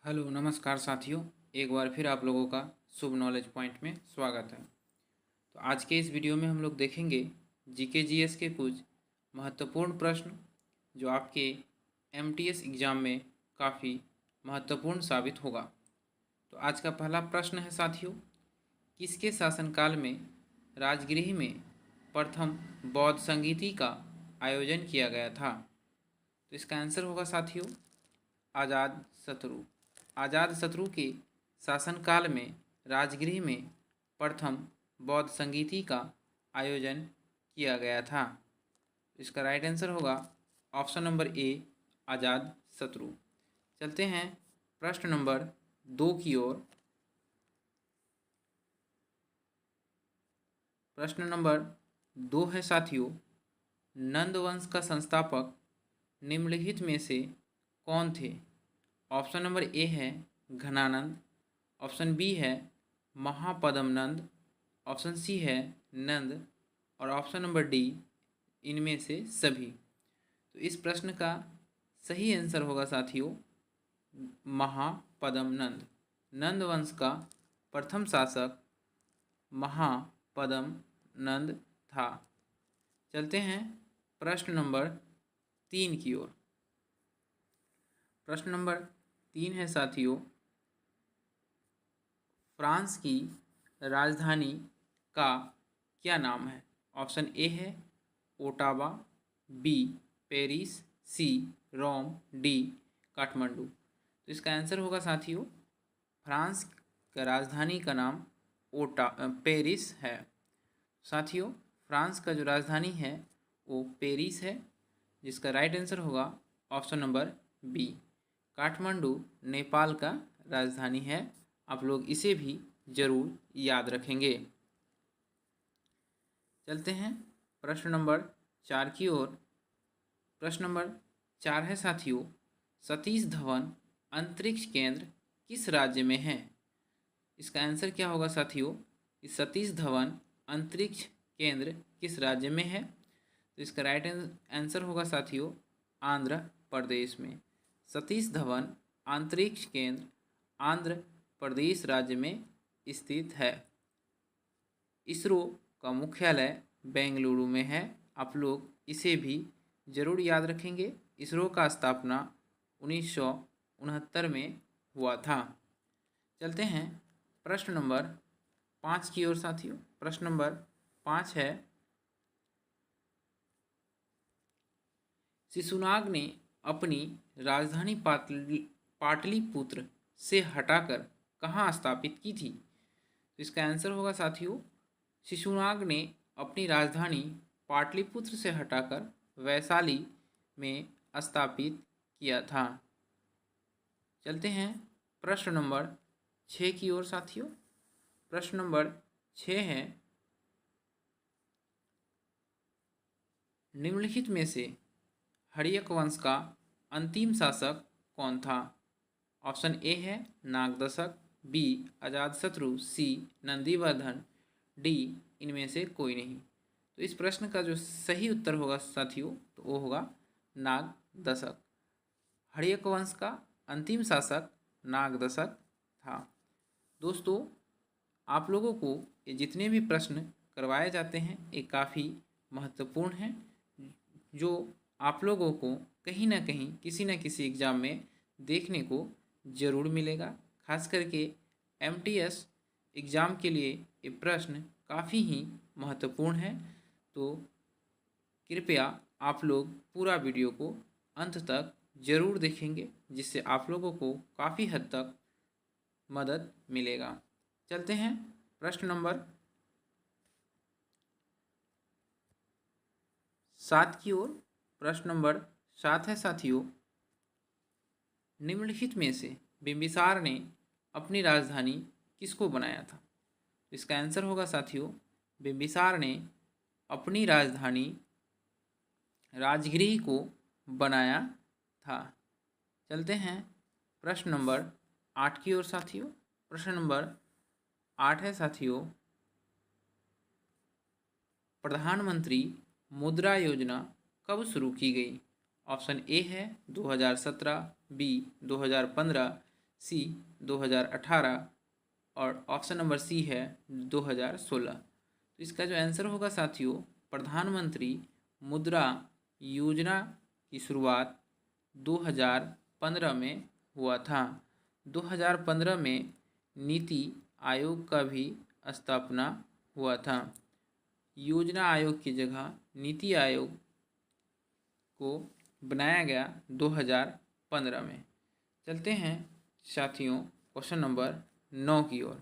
Hello नमस्कार साथियों। एक बार फिर आप लोगों का शुभ नॉलेज पॉइंट में स्वागत है। तो आज के इस वीडियो में हम लोग देखेंगे जीके जीएस के कुछ महत्वपूर्ण प्रश्न जो आपके एमटीएस एग्ज़ाम में काफ़ी महत्वपूर्ण साबित होगा। तो आज का पहला प्रश्न है साथियों, किसके शासनकाल में राजगृह में प्रथम बौद्ध संगीति का आयोजन किया गया था? तो इसका आंसर होगा साथियों अजातशत्रु। अजातशत्रु के शासनकाल में राजगृह में प्रथम बौद्ध संगीति का आयोजन किया गया था। इसका राइट आंसर होगा ऑप्शन नंबर ए अजातशत्रु। चलते हैं प्रश्न नंबर 2 की ओर। प्रश्न नंबर 2 है साथियों, नंद वंश का संस्थापक निम्नलिखित में से कौन थे? ऑप्शन नंबर ए है घनानंद, ऑप्शन बी है महापद्म नंद, ऑप्शन सी है नंद और ऑप्शन नंबर डी इनमें से सभी। तो इस प्रश्न का सही आंसर होगा साथियों महापद्म नंद। नंद वंश का प्रथम शासक महापद्म नंद था। चलते हैं प्रश्न नंबर 3 की ओर। प्रश्न नंबर 3 है साथियों, फ्रांस की राजधानी का क्या नाम है? ऑप्शन ए है ओटावा, बी पेरिस, सी रोम, डी काठमांडू। तो इसका आंसर होगा साथियों फ्रांस का राजधानी का नाम पेरिस है। साथियों फ्रांस का जो राजधानी है वो पेरिस है, जिसका राइट आंसर होगा option number B Kathmandu Nepal का राजधानी है। आप लोग इसे भी जरूर याद रखेंगे। चलते हैं प्रश्न नंबर 4 की ओर। प्रश्न नंबर 4 है साथियों, सतीश धवन अंतरिक्ष केंद्र किस राज्य में है? इसका आंसर क्या होगा साथियों, इस सतीश धवन अंतरिक्ष केंद्र किस राज्य में है? तो इसका राइट आंसर होगा साथियों आंध्र प्रदेश में। सतीश धवन अंतरिक्ष केंद्र आंध्र प्रदेश राज्य में स्थित है। इसरो का मुख्यालय बेंगलुरु में है। आप लोग इसे भी जरूर याद रखेंगे। इसरो का स्थापना 1969 में हुआ था। चलते हैं प्रश्न नंबर 5 की ओर साथियों। प्रश्न नंबर 5 है, शिशुनाग ने अपनी राजधानी पाटलिपुत्र से हटाकर कहाँ स्थापित की थी? तो इसका आंसर होगा साथियों शिशुनाग ने अपनी राजधानी पाटलिपुत्र से हटाकर वैशाली में स्थापित किया था। चलते हैं प्रश्न नंबर 6 की ओर साथियों। प्रश्न नंबर 6 है, निम्नलिखित में से हर्यक वंश का अंतिम शासक कौन था? ऑप्शन ए है नागदशक, बी अजातशत्रु, सी नंदीवर्धन, डी इनमें से कोई नहीं। तो इस प्रश्न का जो सही उत्तर होगा साथियों तो वो होगा नागदशक। हर्यक वंश का अंतिम शासक नागदशक था। दोस्तों आप लोगों को ये जितने भी प्रश्न करवाए जाते हैं ये काफ़ी महत्वपूर्ण हैं, जो आप लोगों को कहीं ना कहीं किसी न किसी एग्ज़ाम में देखने को ज़रूर मिलेगा। खास करके एमटीएस एग्ज़ाम के लिए ये प्रश्न काफ़ी ही महत्वपूर्ण है। तो कृपया आप लोग पूरा वीडियो को अंत तक ज़रूर देखेंगे, जिससे आप लोगों को काफ़ी हद तक मदद मिलेगा। चलते हैं प्रश्न नंबर 7 की ओर। प्रश्न नंबर 7 है साथियों, निम्नलिखित में से बिंबिसार ने अपनी राजधानी किसको बनाया था? इसका आंसर होगा साथियों बिंबिसार ने अपनी राजधानी राजगृह को बनाया था। चलते हैं प्रश्न नंबर 8 की ओर साथियों। प्रश्न नंबर 8 है साथियों, प्रधानमंत्री मुद्रा योजना कब शुरू की गई? ऑप्शन ए है 2017, बी 2015, सी 2018 और ऑप्शन नंबर सी है 2016। तो इसका जो आंसर होगा साथियों, प्रधानमंत्री मुद्रा योजना की शुरुआत 2015 में हुआ था। 2015 में नीति आयोग का भी स्थापना हुआ था। योजना आयोग की जगह नीति आयोग को बनाया गया 2015 में। चलते हैं साथियों क्वेश्चन नंबर 9 की ओर।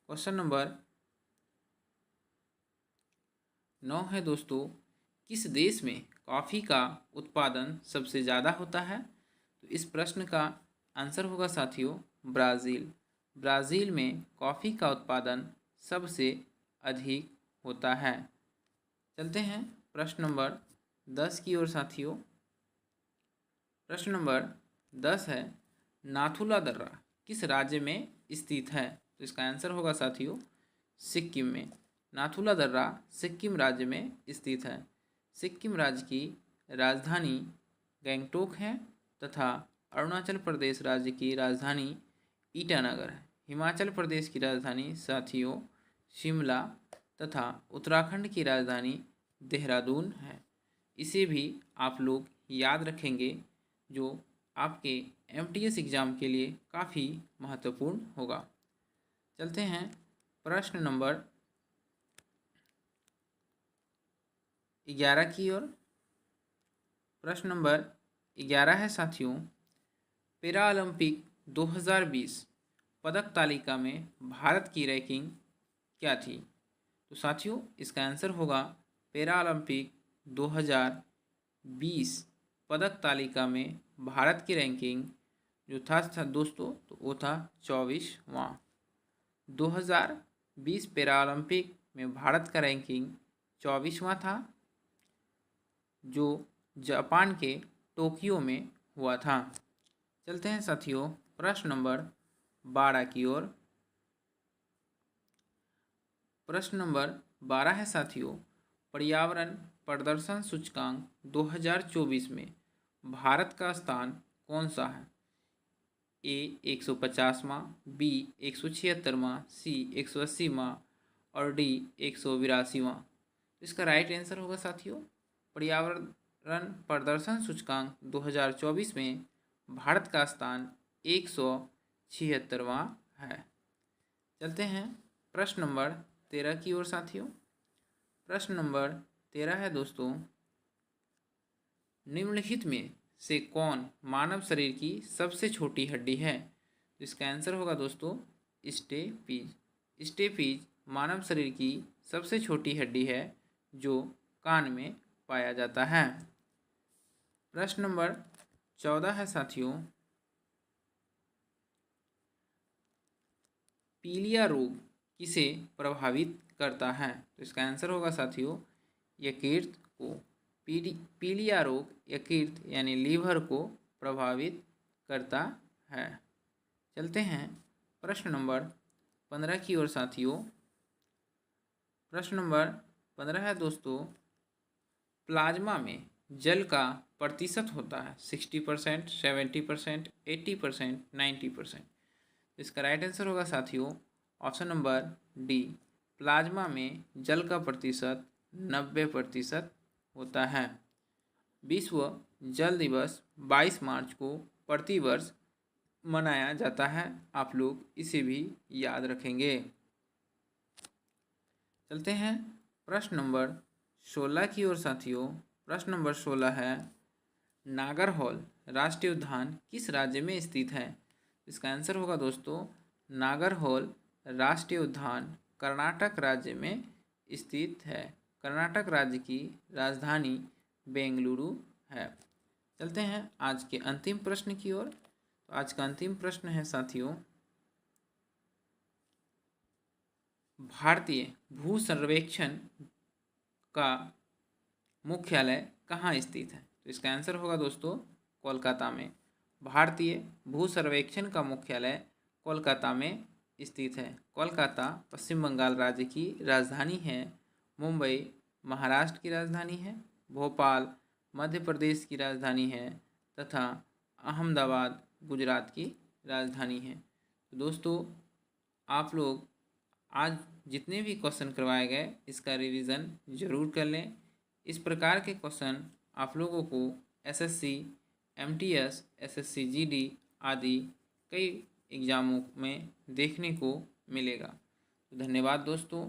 क्वेश्चन नंबर 9 है दोस्तों, किस देश में कॉफ़ी का उत्पादन सबसे ज़्यादा होता है? तो इस प्रश्न का आंसर होगा साथियों ब्राज़ील। ब्राज़ील में कॉफ़ी का उत्पादन सबसे अधिक होता है। चलते हैं प्रश्न नंबर 10 की ओर साथियों। प्रश्न नंबर 10 है, नाथुला दर्रा किस राज्य में स्थित है? तो इसका आंसर होगा साथियों सिक्किम में। नाथुला दर्रा सिक्किम राज्य में स्थित है। सिक्किम राज्य की राजधानी गंगटोक है तथा अरुणाचल प्रदेश राज्य की राजधानी ईटानगर है। हिमाचल प्रदेश की राजधानी साथियों शिमला तथा उत्तराखंड की राजधानी देहरादून है। इसे भी आप लोग याद रखेंगे, जो आपके एमटीएस एग्ज़ाम के लिए काफ़ी महत्वपूर्ण होगा। चलते हैं प्रश्न नंबर 11 की ओर। प्रश्न नंबर 11 है साथियों, पैरा ओलंपिक 2020 पदक तालिका में भारत की रैंकिंग क्या थी? तो साथियों इसका आंसर होगा पैरा ओलंपिक 2020 पदक तालिका में भारत की रैंकिंग जो था दोस्तों, तो वो था 24वां। 2020 पैरा ओलंपिक में भारत का रैंकिंग 24वां था, जो जापान के टोक्यो में हुआ था। चलते हैं साथियों प्रश्न नंबर 12 की ओर। प्रश्न नंबर 12 है साथियों, पर्यावरण प्रदर्शन सूचकांक 2024 में भारत का स्थान कौन सा है? ए 150वां, बी 176वां, सी 180वां और डी 182वां। इसका राइट आंसर होगा साथियों पर्यावरण प्रदर्शन सूचकांक 2024 में भारत का स्थान 176वां है। चलते हैं प्रश्न नंबर 13 की ओर साथियों। प्रश्न नंबर 13 है दोस्तों, निम्नलिखित में से कौन मानव शरीर की सबसे छोटी हड्डी है? इसका आंसर होगा दोस्तों स्टेपीज। स्टेपीज मानव शरीर की सबसे छोटी हड्डी है जो कान में पाया जाता है। प्रश्न नंबर 14 है साथियों, पीलिया रोग किसे प्रभावित करता है? तो इसका आंसर होगा साथियों यकृत को। पीलिया रोग यकृत यानी लीवर को प्रभावित करता है। चलते हैं प्रश्न नंबर 15 की ओर साथियों। प्रश्न नंबर 15 है दोस्तों, प्लाज्मा में जल का प्रतिशत होता है 60%, 70%, 80%, 90%। इसका राइट आंसर होगा साथियों ऑप्शन नंबर डी, प्लाज्मा में जल का प्रतिशत 90% होता है। विश्व जल दिवस 22 मार्च को प्रतिवर्ष मनाया जाता है। आप लोग इसे भी याद रखेंगे। चलते हैं प्रश्न नंबर 16 की ओर साथियों। प्रश्न नंबर 16 है, नागरहोल राष्ट्रीय उद्यान किस राज्य में स्थित है? इसका आंसर होगा दोस्तों नागरहोल राष्ट्रीय उद्यान कर्नाटक राज्य में स्थित है। कर्नाटक राज्य की राजधानी बेंगलुरु है। चलते हैं आज के अंतिम प्रश्न की ओर। तो आज का अंतिम प्रश्न है साथियों, भारतीय भू सर्वेक्षण का मुख्यालय कहाँ स्थित है? तो इसका आंसर होगा दोस्तों कोलकाता में। भारतीय भू सर्वेक्षण का मुख्यालय कोलकाता में स्थित है। कोलकाता पश्चिम बंगाल राज्य की राजधानी है। मुंबई महाराष्ट्र की राजधानी है। भोपाल मध्य प्रदेश की राजधानी है तथा अहमदाबाद गुजरात की राजधानी है। तो दोस्तों, आप लोग आज जितने भी क्वेश्चन करवाए गए इसका रिवीजन ज़रूर कर लें। इस प्रकार के क्वेश्चन आप लोगों को एसएससी, एमटीएस, एसएससी जीडी आदि कई एग्ज़ामों में देखने को मिलेगा। तो धन्यवाद दोस्तों,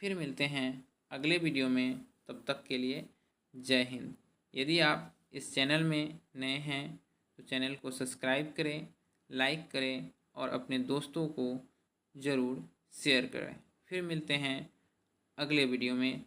फिर मिलते हैं अगले वीडियो में। तब तक के लिए जय हिंद। यदि आप इस चैनल में नए हैं तो चैनल को सब्सक्राइब करें, लाइक करें और अपने दोस्तों को ज़रूर शेयर करें। फिर मिलते हैं अगले वीडियो में।